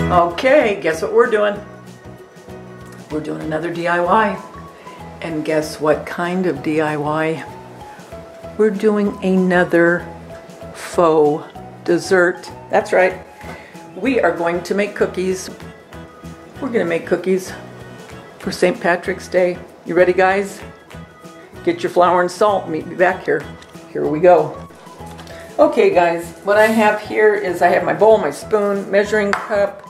Okay, guess what we're doing? We're doing another DIY. And guess what kind of DIY? We're doing another faux dessert. That's right. We are going to make cookies. We're going to make cookies for St. Patrick's Day. You ready, guys? Get your flour and salt. Meet me back here. Here we go. Okay, guys, what I have here is I have my bowl, my spoon, measuring cup,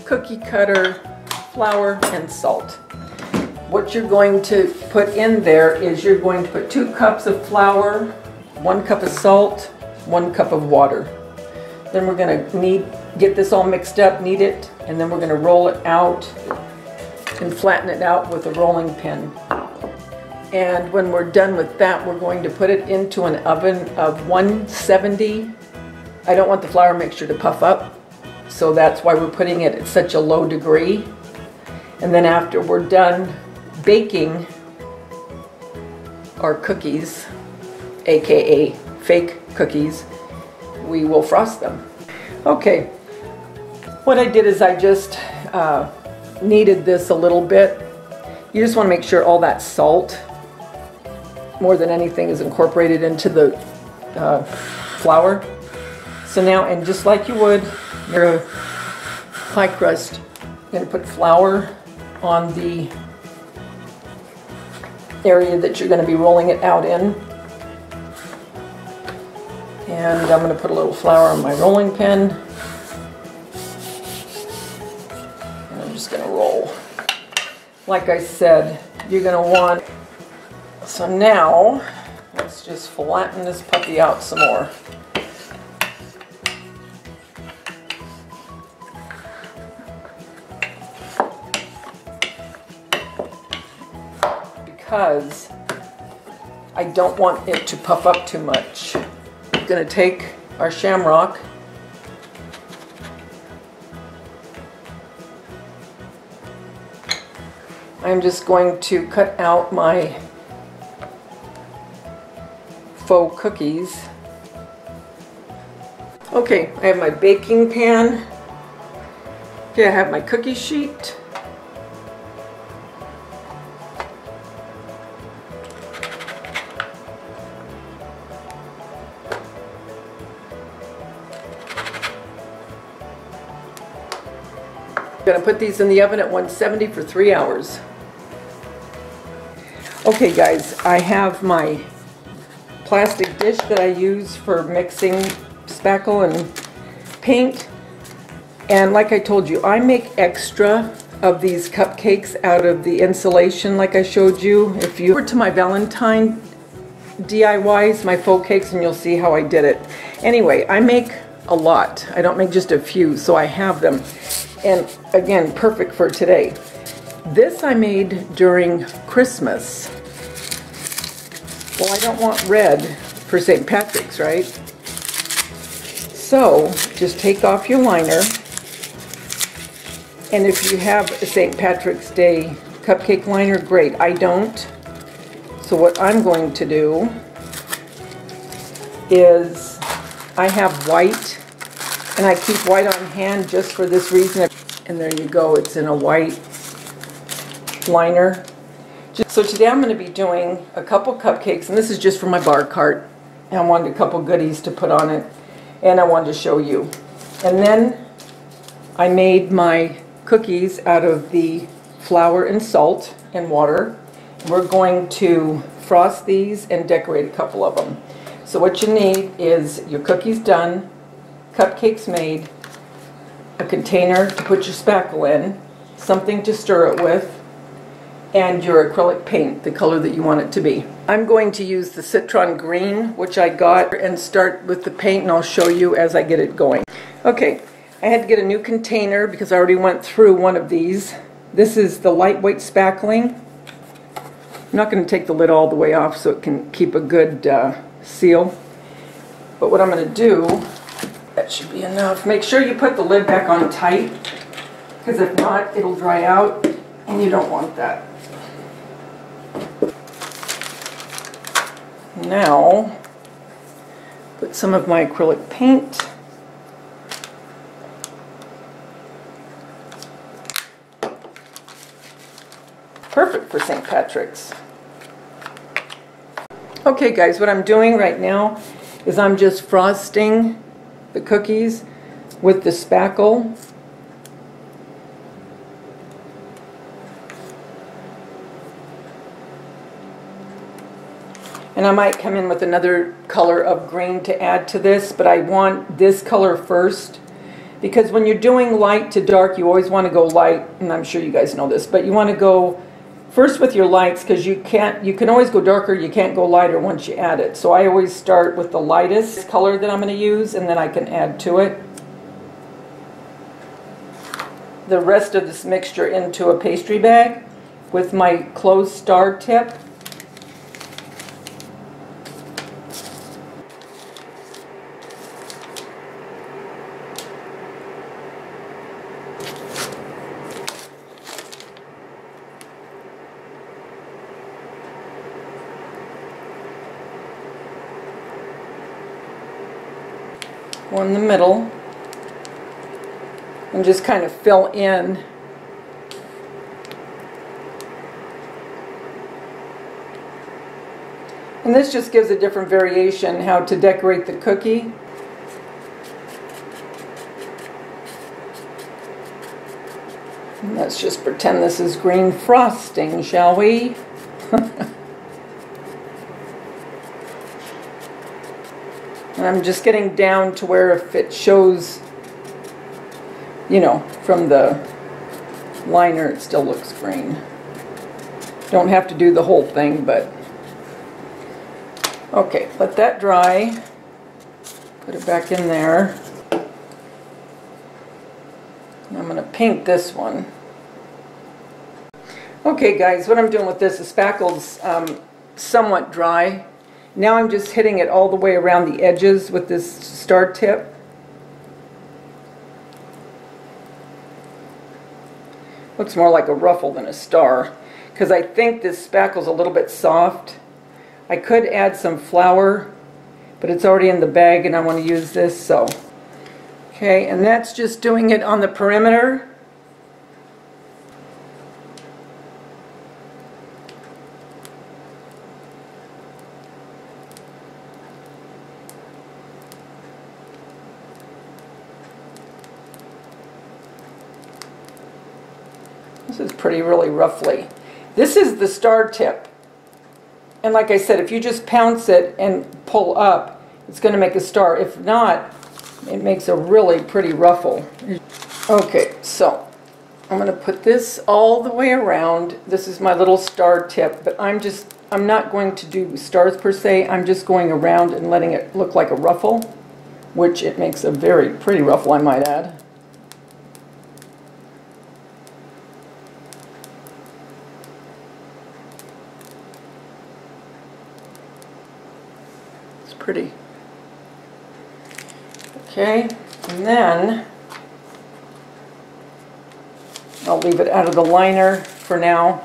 cookie cutter, flour, and salt. What you're going to put in there is you're going to put 2 cups of flour, 1 cup of salt, 1 cup of water. Then we're going to get this all mixed up, knead it, and then we're going to roll it out and flatten it out with a rolling pin. And when we're done with that, we're going to put it into an oven of 170. I don't want the flour mixture to puff up, so that's why we're putting it at such a low degree. And then after we're done baking our cookies, aka fake cookies, we will frost them. Okay, what I did is I just kneaded this a little bit. You just want to make sure all that salt, more than anything, is incorporated into the flour. So now, and just like you would your pie crust, you're going to put flour on the area that you're going to be rolling it out in. And I'm going to put a little flour on my rolling pin. And I'm just going to roll. Like I said, you're going to want... So now, let's just flatten this puppy out some more. Because I don't want it to puff up too much. We're going to take our Shamrock, I'm just going to cut out my faux cookies. Okay, I have my baking pan. Okay, I have my cookie sheet. I'm going to put these in the oven at 170 for 3 hours. Okay guys, I have my plastic dish that I use for mixing spackle and paint. And like I told you, I make extra of these cupcakes out of the insulation like I showed you. If you go to my Valentine DIYs, my faux cakes, and you'll see how I did it. Anyway, I make a lot. I don't make just a few, so I have them. And again, perfect for today. This I made during Christmas. Well, I don't want red for St. Patrick's, right? So just take off your liner. And if you have a St. Patrick's Day cupcake liner, great. I don't. So what I'm going to do is I have white. And I keep white on hand just for this reason. And there you go, it's in a white liner. So today I'm going to be doing a couple cupcakes, and this is just for my bar cart. And I wanted a couple goodies to put on it, and I wanted to show you. And then I made my cookies out of the flour and salt and water. We're going to frost these and decorate a couple of them. So what you need is your cookies done, cupcakes made, a container to put your spackle in, something to stir it with, and your acrylic paint, the color that you want it to be. I'm going to use the Citron Green, which I got, and start with the paint, and I'll show you as I get it going. Okay, I had to get a new container because I already went through one of these. This is the lightweight spackling. I'm not going to take the lid all the way off so it can keep a good seal. But what I'm going to do, that should be enough. Make sure you put the lid back on tight, because if not, it'll dry out, and you don't want that. Now, put some of my acrylic paint. different for St. Patrick's. Okay guys, what I'm doing right now is I'm just frosting the cookies with the spackle. And I might come in with another color of green to add to this, but I want this color first. Because when you're doing light to dark, you always want to go light, and I'm sure you guys know this, but you want to go first with your lights, because you can always go darker, you can't go lighter once you add it. So I always start with the lightest color that I'm going to use, and then I can add to it the rest of this mixture into a pastry bag with my closed star tip. Go in the middle and just kind of fill in. And this just gives a different variation how to decorate the cookie. And let's just pretend this is green frosting, shall we? And I'm just getting down to where if it shows, you know, from the liner it still looks green. Don't have to do the whole thing, but okay, let that dry. Put it back in there. And I'm going to paint this one. Okay guys, what I'm doing with this, the spackle's somewhat dry. Now I'm just hitting it all the way around the edges with this star tip. Looks more like a ruffle than a star, because I think this spackle's a little bit soft. I could add some flour, but it's already in the bag and I want to use this, so. Okay, and that's just doing it on the perimeter. This is pretty really roughly. This is the star tip. And like I said, if you just pounce it and pull up, it's going to make a star. If not, it makes a really pretty ruffle. Okay, so I'm going to put this all the way around. This is my little star tip, but I'm not going to do stars per se. I'm just going around and letting it look like a ruffle, which it makes a very pretty ruffle, I might add. Pretty. Okay, and then I'll leave it out of the liner for now.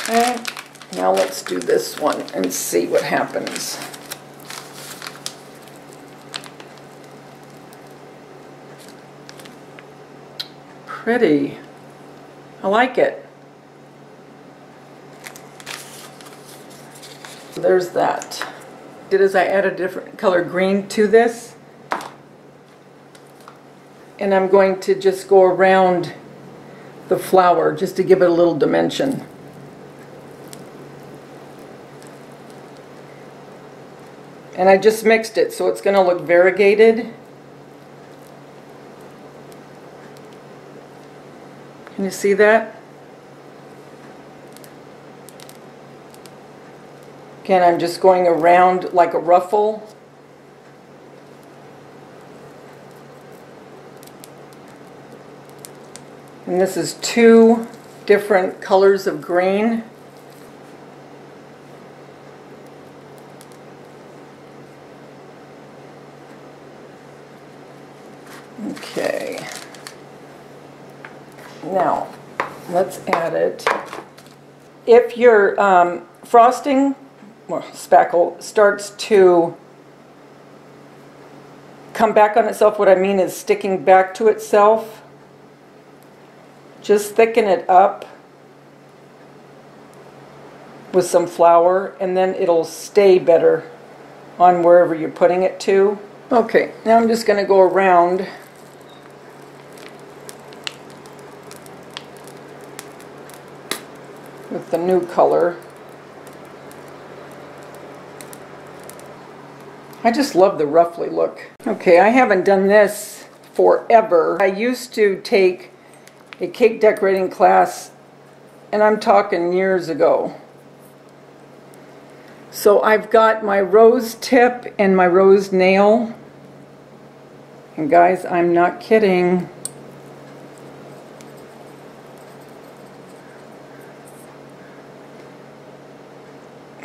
Okay, now let's do this one and see what happens. Pretty. I like it. There's that. I added a different color green to this, and I'm going to just go around the flower just to give it a little dimension. And I just mixed it so it's going to look variegated. Can you see that? Again, I'm just going around like a ruffle. And this is 2 different colors of green. Okay. Now, let's add it. If your frosting, well, spackle, starts to come back on itself, what I mean is sticking back to itself. Just thicken it up with some flour, and then it'll stay better on wherever you're putting it to. Okay, now I'm just going to go around with the new color. I just love the ruffly look. Okay, I haven't done this forever. I used to take a cake decorating class, and I'm talking years ago. So I've got my rose tip and my rose nail. And guys, I'm not kidding.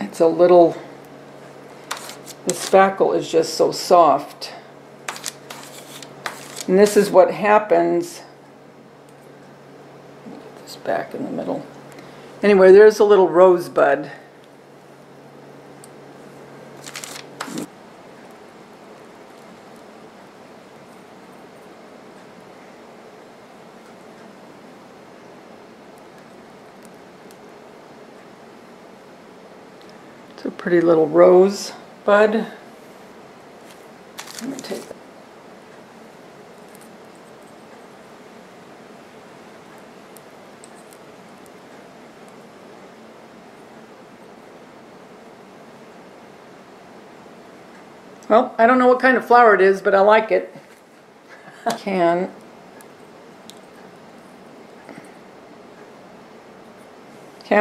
It's a little, the spackle is just so soft. And this is what happens. Put this back in the middle. Anyway, there's a little rosebud. It's a pretty little rose bud. Let me take that. Well, I don't know what kind of flower it is, but I like it. Okay, I'm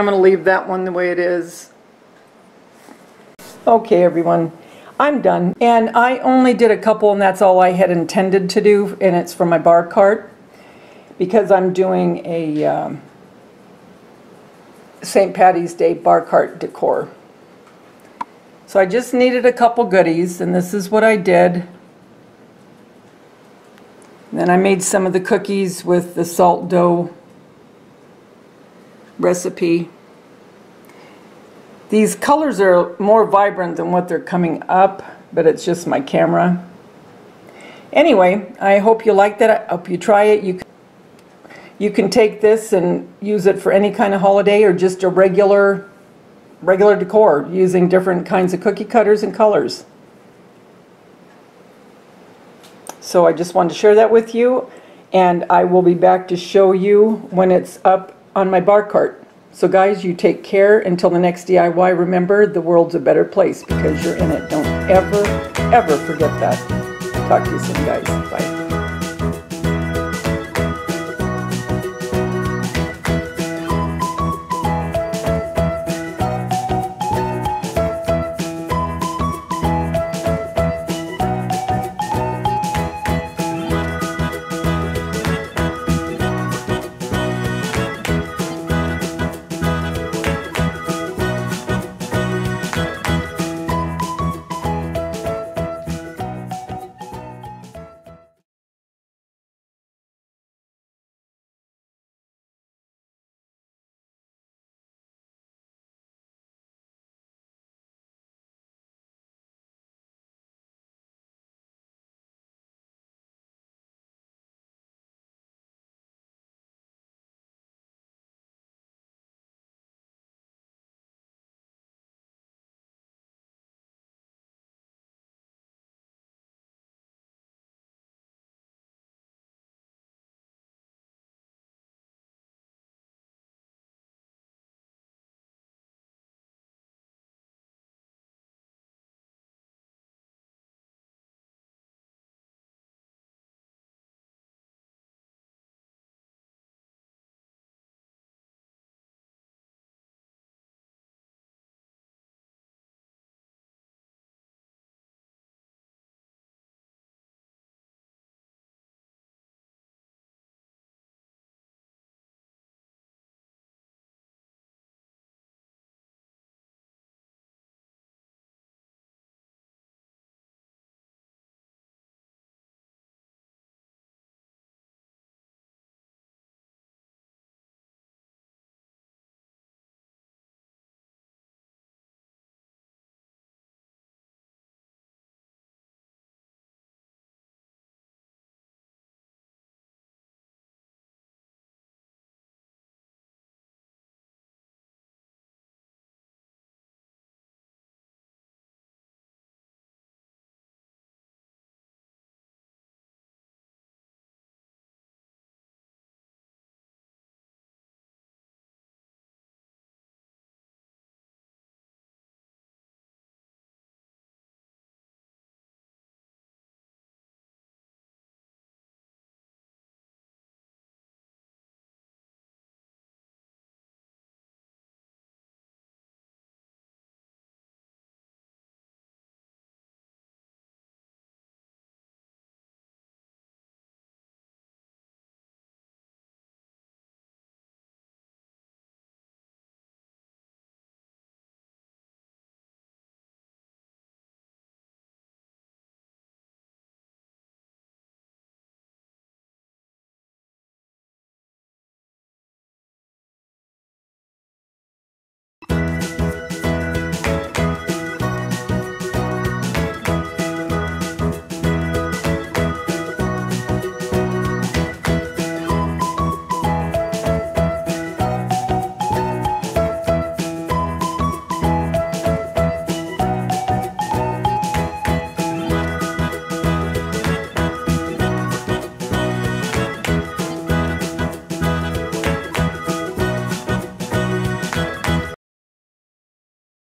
going to leave that one the way it is. Okay, everyone, I'm done. And I only did a couple, and that's all I had intended to do, and it's for my bar cart, because I'm doing a St. Paddy's Day bar cart decor. So I just needed a couple goodies, and this is what I did. And then I made some of the cookies with the salt dough recipe. These colors are more vibrant than what they're coming up, but it's just my camera. Anyway, I hope you like that. I hope you try it. You can take this and use it for any kind of holiday, or just a regular decor using different kinds of cookie cutters and colors. So I just wanted to share that with you, and I will be back to show you when it's up on my bar cart. So guys, you take care until the next DIY. Remember, the world's a better place because you're in it. Don't ever, ever forget that. Talk to you soon, guys. Bye.